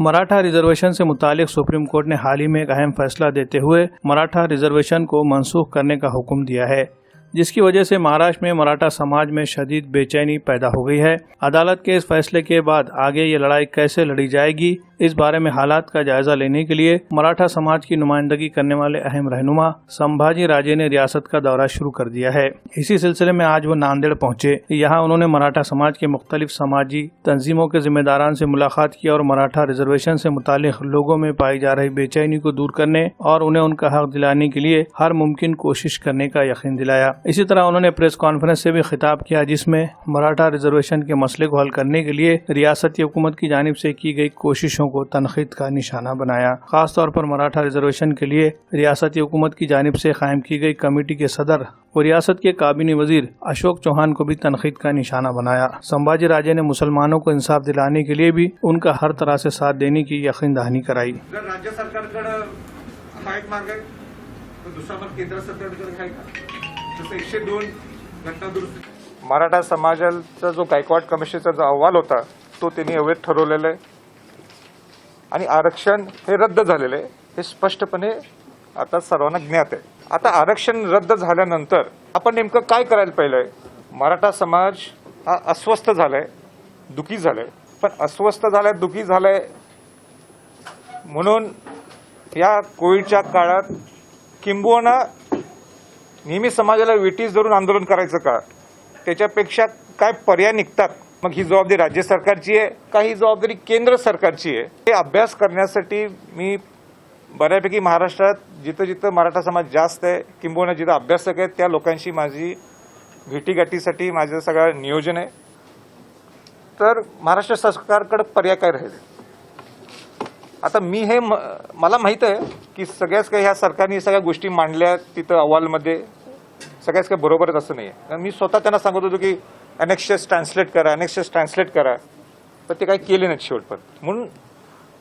Maratha reservation से मुतालिक supreme court ने हाल ही में एक अहम फैसला देते हुए मराठा रिजर्वेशन को मनसूख करने का हुक्म दिया है, जिसकी वजह से महाराष्ट्र में मराठा समाज में शदीद बेचैनी पैदा हो गई है। अदालत के इस फैसले के बाद आगे ये लड़ाई कैसे लड़ी जाएगी, इस बारे में हालात का जायजा लेने के लिए मराठा समाज की नुमाइंदगी करने वाले अहम रहनुमा संभाजी राजे ने रियासत का दौरा शुरू कर दिया है। इसी सिलसिले में आज वो नांदेड़ पहुंचे। यहाँ उन्होंने मराठा समाज के मुख्तलिफ समाजी तंजीमों के जिम्मेदारान से मुलाकात की और मराठा रिजर्वेशन से मुतालिक लोगों में पाई जा रही बेचैनी को दूर करने और उन्हें उनका हक दिलाने के लिए हर मुमकिन कोशिश करने का यकीन दिलाया। इसी तरह उन्होंने प्रेस कॉन्फ्रेंस से भी खिताब किया, जिसमें मराठा रिजर्वेशन के मसले को हल करने के लिए रियासती हुकूमत की जानिब से की गई कोशिशों को तनकीद का निशाना बनाया। खास तौर पर मराठा रिजर्वेशन के लिए रियासती हुकूमत की जानिब से कायम की गई कमेटी के सदर और रियासत के काबीनी वजीर अशोक चौहान को भी तनकीद का निशाना बनाया। संभाजी राजे ने मुसलमानों को इंसाफ दिलाने के लिए भी उनका हर तरह से साथ देने की यकीन दहानी कराई। राज्य सरकारकडे हा एक मार्ग आहे, तो दुसरा मार्ग केंद्र सरकारकडे आहे का? जसं 102 घटना दुरुस्ती मराठा समाजाचा जो गायकवाड कमिशनचा जो अहवाल होता तो त्यांनी अवैध ठरवलेला आहे आणि आरक्षण हे रद्द झालेले आहे, हे स्पष्टपणे आता सर्वांना ज्ञात आहे। आता आरक्षण रद्द झाल्यानंतर आपण नेमकं काय करायला पाहिजे? मराठा समाज हा अस्वस्थ झालाय, दुखी झालाय, पण अस्वस्थ झालाय, दुखी झालाय म्हणून या कोविडच्या काळात किंबहुना नेहमी समाजाला वेटीस धरून आंदोलन करायचं का? त्याच्यापेक्षा काय पर्याय निघतात? मग ही जबाबदारी राज्य सरकारची आहे का ही जबाबदारी केंद्र सरकारची आहे? हे अभ्यास करण्यासाठी मी बऱ्यापैकी महाराष्ट्रात जिथं जिथं मराठा समाज जास्त आहे किंबहुना जिथं अभ्यासक आहेत त्या लोकांशी माझी भेटीगाठीसाठी माझं सगळं नियोजन आहे। तर महाराष्ट्र सरकारकडे पर्याय काय राहील? आता मी हे मला माहित आहे की सगळ्याच काही ह्या सरकारने सगळ्या गोष्टी मांडल्या तिथं अहवालमध्ये सगळ्याच काही बरोबरच असं नाही आहे। मी स्वतः त्यांना सांगत होतो की अनेक्सेस ट्रान्सलेट करा, पण ते काही केले नाहीत शेवटपर्यंत। म्हणून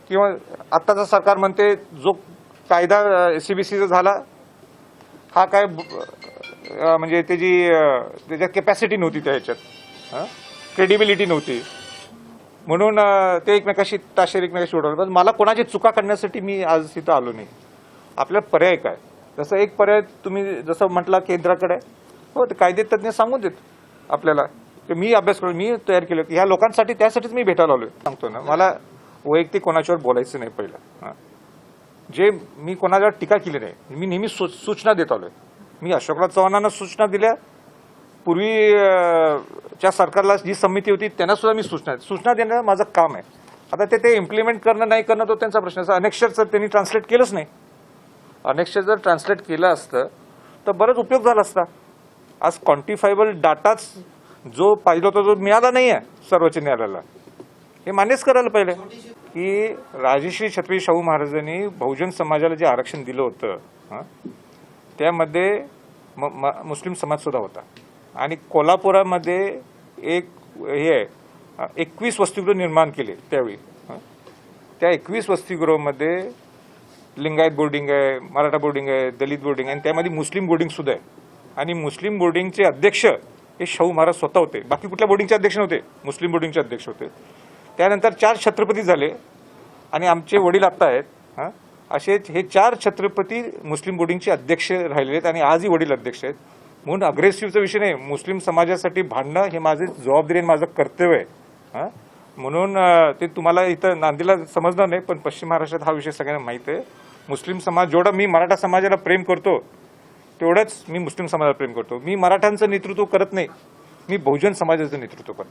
किंवा आत्ताचं सरकार म्हणते जो कायदा सीबीसीचा झाला हा काय म्हणजे त्याच्यात कॅपॅसिटी नव्हती, त्या ह्याच्यात क्रेडिबिलिटी नव्हती, म्हणून ते एकमेकाशी उडवलं। पण मला कोणाची चुका करण्यासाठी मी आज तिथं आलो नाही। आपल्याला पर्याय काय? जसं एक पर्याय तुम्ही जसं म्हटलं केंद्राकडे, हो ते कायदे तज्ञ सांगून देत आपल्याला की मी अभ्यास करून मी तयार केलं की ह्या लोकांसाठी, त्यासाठीच मी भेटायला आलोय। सांगतो ना, मला वैयक्तिक कोणाच्यावर बोलायचं नाही पहिलं। जे मी कोणाच्यावर टीका केली नाही, मी नेहमी सूचना देत आलोय। मी अशोकराव चव्हाणांना सूचना दिल्या, पूर्वीच्या सरकारला जी समिती होती त्यांना सुद्धा मी सूचना देणं माझं काम आहे। आता ते इम्प्लिमेंट करणं नाही करणं तो त्यांचा प्रश्न आहे। अनेक्सर त्यांनी ट्रान्सलेट केलंच नाही। अनेक्सर जर ट्रान्सलेट केलं असतं तर बरंच उपयोग झाला असता। आज क्वांटिफायबल डाटाच जो पाहिजे होता तो मिळाला नाही आहे सर्वोच्च न्यायालयाला, हे मान्यच करायला पाहिजे की राजश्री छत्रपती शाहू महाराजांनी बहुजन समाजाला जे आरक्षण दिलं होतं त्यामध्ये मुस्लिम समाज सुद्धा होता आणि कोल्हापुरामध्ये एक हे 21 वसतिगृह निर्माण केले त्यावेळी। त्या 21 वसतिगृहामध्ये लिंगायत बोर्डिंग आहे, मराठा बोर्डिंग आहे, दलित बोर्डिंग आहे आणि त्यामध्ये मुस्लिम बोर्डिंग सुद्धा आहे। आणि मुस्लिम बोर्डिंगचे अध्यक्ष हे शाहू महाराज स्वतः होते, बाकी कुठल्या बोर्डिंगचे अध्यक्ष नव्हते, मुस्लिम बोर्डिंगचे अध्यक्ष होते। त्यानंतर 4 छत्रपती झाले आणि आमचे वडील आता आहेत, असे हे 4 छत्रपती मुस्लिम बोर्डिंगचे अध्यक्ष राहिलेले आहेत आणि आजही वडील अध्यक्ष आहेत। म्हणून अग्रेसिव्हचा विषय नाही, मुस्लिम समाजासाठी भांडणं हे माझी जबाबदारी आणि माझं कर्तव्य आहे। म्हणून ते तुम्हाला इथं नांदेडला समजणार नाही, पण पश्चिम महाराष्ट्रात हा विषय सगळ्यांना माहिती आहे। मुस्लिम समाज जेवढा मी मराठा समाजाला प्रेम करतो तेवढंच मी मुस्लिम समाजाला प्रेम करतो। मी मराठ्यांचं नेतृत्व करत नाही, मी बहुजन समाजाचं नेतृत्व करतो।